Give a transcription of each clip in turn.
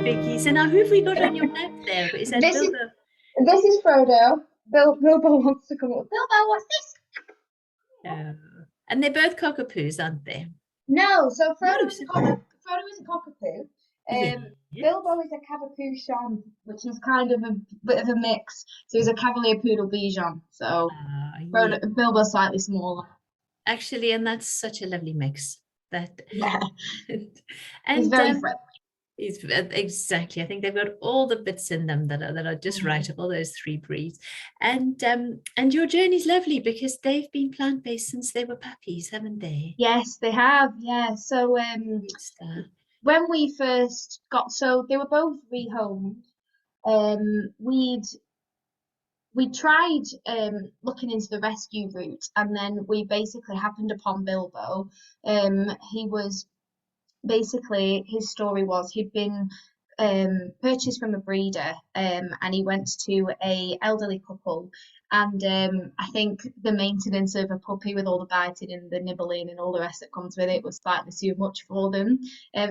Vicky. So now who have we got on your map there? Is that This is Bilbo? this is Frodo. Bilbo wants to come up. Bilbo, what's this? Oh. And they're both cockapoos, aren't they? No, so No, Frodo is a cockapoo. yes. Bilbo is a Cavachonpoo, which is kind of a bit of a mix. So he's a Cavalier Poodle Bichon. So Yeah. Bilbo's slightly smaller. Actually, and that's such a lovely mix. That Yeah, he's and very friendly. it's exactly. I think they've got all the bits in them that are just right of all those three breeds. And your journey's lovely because they've been plant-based since they were puppies, haven't they? Yes, they have. Yeah. So Good stuff. when we first got, so they were both rehomed. Um, we'd we tried looking into the rescue route, and then we basically happened upon Bilbo. He was basically, his story was he'd been purchased from a breeder, and he went to a elderly couple, and I think the maintenance of a puppy with all the biting and the nibbling and all the rest that comes with it was slightly too much for them.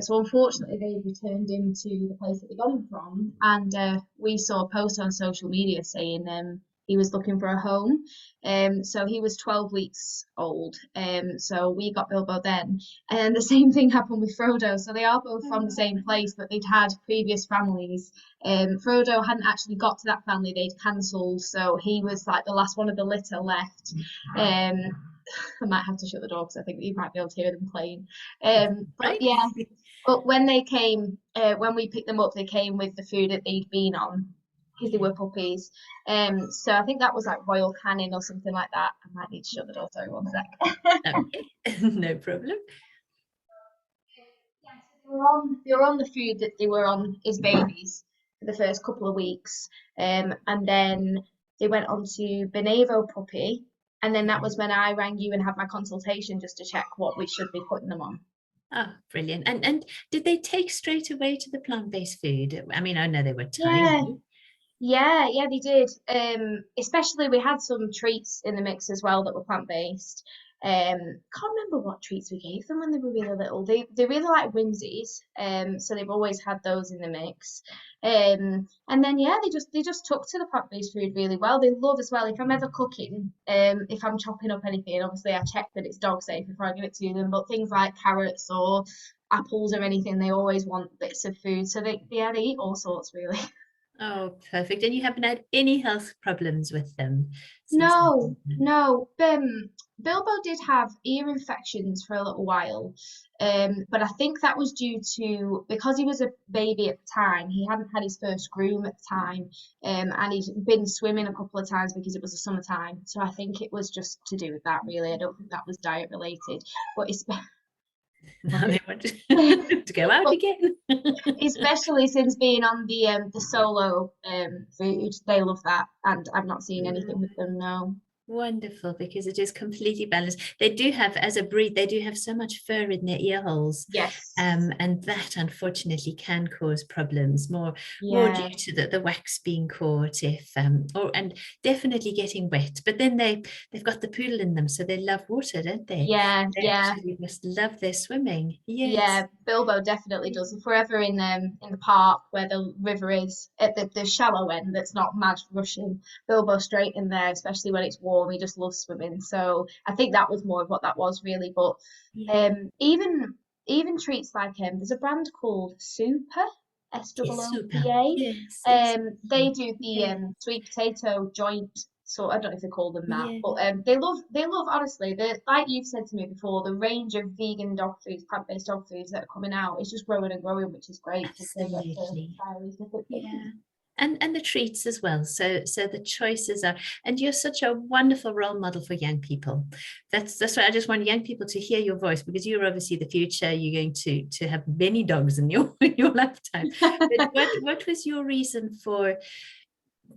So unfortunately, they returned him to the place that they got him from, and we saw a post on social media saying he was looking for a home. So he was 12 weeks old. So we got Bilbo then. And the same thing happened with Frodo. So they are both from the same place, but they'd had previous families. Frodo hadn't actually got to that family, they'd cancelled. So he was like the last one of the litter left. I might have to shut the door because I think you might be able to hear them playing. But Right? yeah, but when they came, when we picked them up, they came with the food that they'd been on because they were puppies. So I think that was like Royal Canin or something like that. I might need to shut the door. Sorry, one sec. Okay, no problem. Yeah, so they were on the food that they were on as babies for the first couple of weeks, and then they went on to Benevo puppy, and then that was when I rang you and had my consultation just to check what we should be putting them on. Oh, brilliant. And did they take straight away to the plant-based food? I mean, I know they were Yeah, tiny. yeah, they did. Especially we had some treats in the mix as well that were plant-based. Can't remember what treats we gave them when they were really little. They really like whimsies, so they've always had those in the mix. And then yeah, they just took to the plant-based food really well. They love as well. If I'm ever cooking, if I'm chopping up anything, obviously I check that it's dog safe before I give it to them. But things like carrots or apples or anything, they always want bits of food. So they eat all sorts really. Oh, perfect. And you haven't had any health problems with them since No, having them? no. Bilbo did have ear infections for a little while, but I think that was due to because he was a baby at the time. He hadn't had his first groom at the time, and he'd been swimming a couple of times because it was the summertime. So I think it was just to do with that, really. I don't think that was diet related, but it's Now they want to go out but again. especially since being on the solo food, they love that, and I've not seen anything with them. No. Wonderful, because it is completely balanced. They do have, as a breed, they do have so much fur in their ear holes, Yes. and that unfortunately can cause problems. More due Yeah. to the wax being caught, if or and definitely getting wet. But then they've got the poodle in them, so they love water, don't they? Yeah. They Yeah. actually must love their swimming. Yes. Yeah, Bilbo definitely does. If we're ever in the park where the river is at the shallow end that's not mad rushing, Bilbo straight in there, especially when it's warm. He just loves swimming. So I think that was more of what that was really. But Yeah. even treats like there's a brand called Super, Yes, super. SOOPA. Yes, They exactly. do the Yeah. sweet potato joint. So I don't know if they call them that, Yeah. but they love honestly. The like you've said to me before, the range of vegan dog foods, plant-based dog foods that are coming out is just growing and growing, which is great because they get to Absolutely. try all these different things. Yeah. And the treats as well. So the choices are, and you're such a wonderful role model for young people. That's why I just want young people to hear your voice, because you're obviously the future. You're going to have many dogs in your in your lifetime. But what was your reason for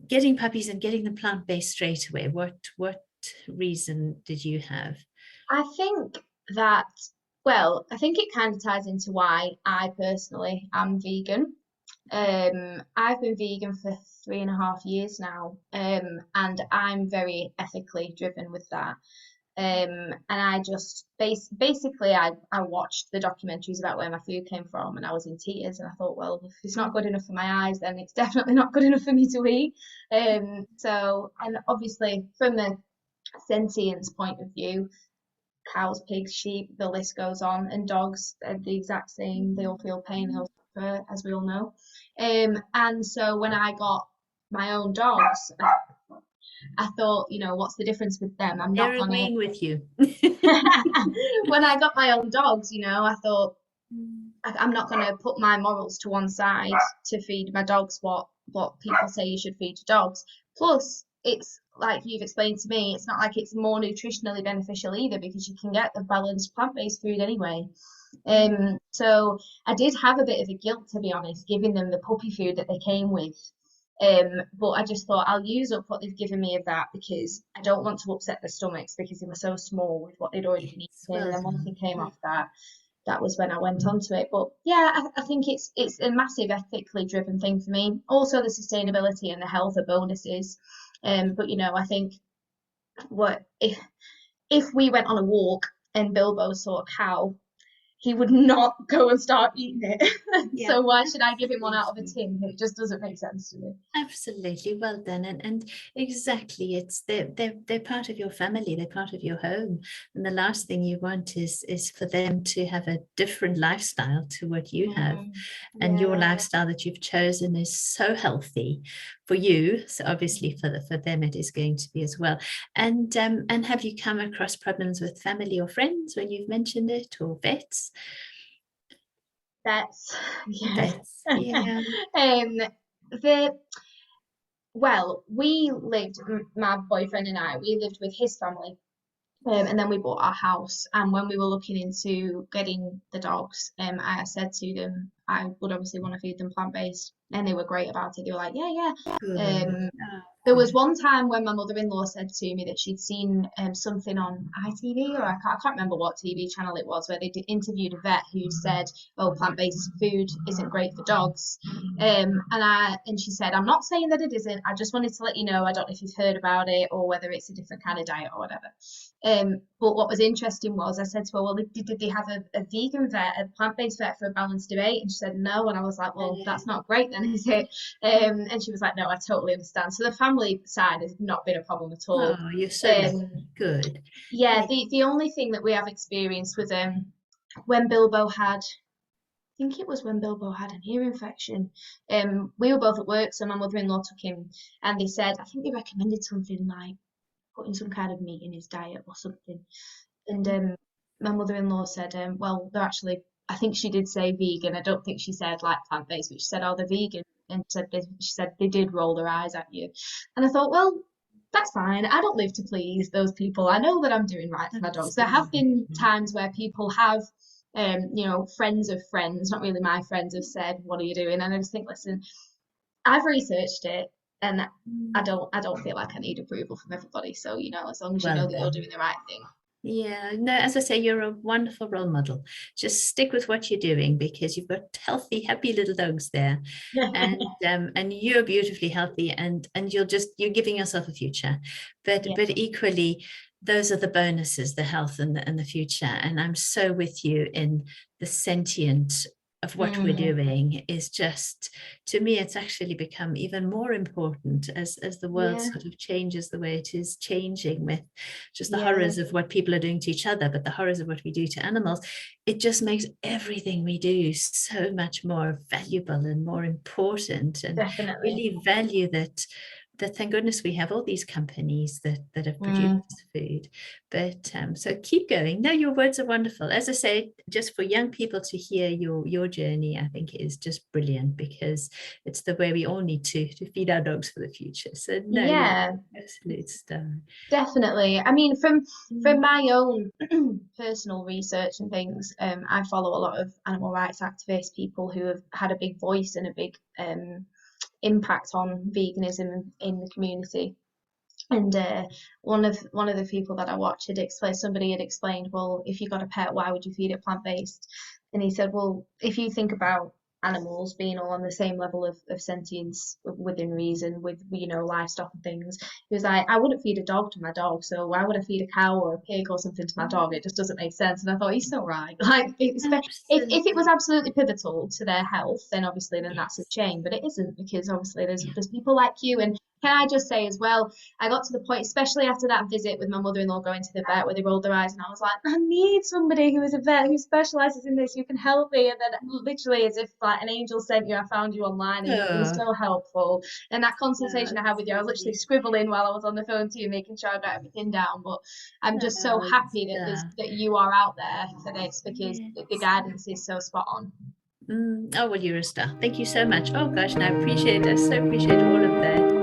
getting puppies and getting them plant-based straight away? What reason did you have? I think that, well, I think it kind of ties into why I personally am vegan. I've been vegan for 3.5 years now, and I'm very ethically driven with that. And I just basically I watched the documentaries about where my food came from, and I was in tears. And I thought, well, if it's not good enough for my eyes, then it's definitely not good enough for me to eat. So, and obviously from the sentience point of view, cows, pigs, sheep, the list goes on, and dogs are the exact same. They all feel pain, they all suffer, as we all know. And so when I got my own dogs, I thought, what's the difference with them? I'm not They're gonna. agreeing with you. When I got my own dogs, I thought I'm not gonna put my morals to one side to feed my dogs what people say you should feed your dogs. Plus, it's like you've explained to me, it's not like it's more nutritionally beneficial either, because you can get the balanced plant-based food anyway. So I did have a bit of a guilt, to be honest, giving them the puppy food that they came with. But I just thought I'll use up what they've given me of that, because I don't want to upset their stomachs, because they were so small with what they'd already been Yes, eating. well And then once done. they came off that was when I went onto it. But yeah, I think it's a massive ethically driven thing for me. Also, the sustainability and the health are bonuses. But I think what if we went on a walk and Bilbo saw a cow, he would not go and start eating it. Yeah, So why should I give him one out of a absolutely. tin? It just doesn't make sense to me. Absolutely, well done, and exactly, it's they're part of your family, they're part of your home, and the last thing you want is for them to have a different lifestyle to what you have, and your Yeah, lifestyle that you've chosen is so healthy for you. So obviously for them it is going to be as well. And have you come across problems with family or friends when you've mentioned it, or vets? that's yeah. Vets, yeah. um, the well, my boyfriend and we lived with his family. And then we bought our house. And when we were looking into getting the dogs, I said to them I would obviously want to feed them plant-based, and they were great about it. They were like, yeah, yeah. Good. Oh, There was good. one time when my mother-in-law said to me that she'd seen something on ITV, or I can't remember what TV channel it was, where they interviewed a vet who said, "Oh, plant-based food isn't great for dogs." And she said, "I'm not saying that it isn't. I just wanted to let you know. I don't know if you've heard about it, or whether it's a different kind of diet or whatever." But what was interesting was I said to her, "Well, did they have a vegan vet, a plant-based vet for a balanced debate?" And she said, "No." And I was like, "Well, that's not great then, is it?" And she was like, "No, I totally understand." So the family side has not been a problem at all. Oh, you're so lucky. Um, Good. yeah, Yeah. the only thing that we have experienced was when Bilbo had, I think it was when Bilbo had an ear infection. We were both at work, so my mother-in-law took him, and they said, I think they recommended something like putting some kind of meat in his diet or something. And my mother-in-law said, well, they're actually, I think she did say vegan. I don't think she said like plant-based, but she said, oh, they're vegan. And she said they did roll their eyes at you. And I thought, well, that's fine. I don't live to please those people. I know that I'm doing right for my dogs. There have Absolutely. been times where people have, friends of friends, not really my friends, have said, "What are you doing?" And I just think, listen, I've researched it, and I don't feel like I need approval from everybody. So, as long as you Well know that you're done. doing the right thing. Yeah, no, as I say, you're a wonderful role model. Just stick with what you're doing because you've got healthy, happy little dogs there, and you're beautifully healthy, and you're giving yourself a future. But Yeah. but equally, those are the bonuses, the health and the future. And I'm so with you in the sentient of what we're Mm, doing is just, to me, it's actually become even more important as the world yeah. sort of changes the way it is changing, with just the Yeah. horrors of what people are doing to each other, but the horrors of what we do to animals. It just makes everything we do so much more valuable and more important, and Definitely. really value that thank goodness we have all these companies that have produced Mm, this food. But so keep going. No, your words are wonderful. As I say, just for young people to hear your journey, I think is just brilliant, because it's the way we all need to feed our dogs for the future. So no, you're yeah, an absolute star. definitely. I mean, from Mm. my own personal research and things, I follow a lot of animal rights activists, people who have had a big voice and a big impact on veganism in the community. And one of the people that I watched had explained, somebody had explained, well, if you got a pet, why would you feed it plant-based? And he said, well, if you think about animals being all on the same level of sentience within reason with, you know, livestock and things. He was like, I wouldn't feed a dog to my dog, so why would I feed a cow or a pig or something to my dog? It just doesn't make sense. And I thought, he's so right. Like, if it was Absolutely. absolutely pivotal to their health, then obviously then that's a Yes. shame. But it isn't, because obviously Yeah. there's people like you. And can I just say as well, I got to the point, especially after that visit with my mother-in-law going to the vet, where they rolled their eyes, and I was like, I need somebody who is a vet who specializes in this, who can help me. And then literally, as if like an angel sent you, I found you online, and you were Oh, so helpful. And that oh, consultation I had that's with you, I was literally lovely. scribbling while I was on the phone to you, making sure I got everything down. But I'm just so Oh, you happy that star. that you are out there for this, because the Yes. guidance is so spot on. Oh, well, you're a star. Thank you so much. Oh gosh, and I appreciate, I so appreciate all of that.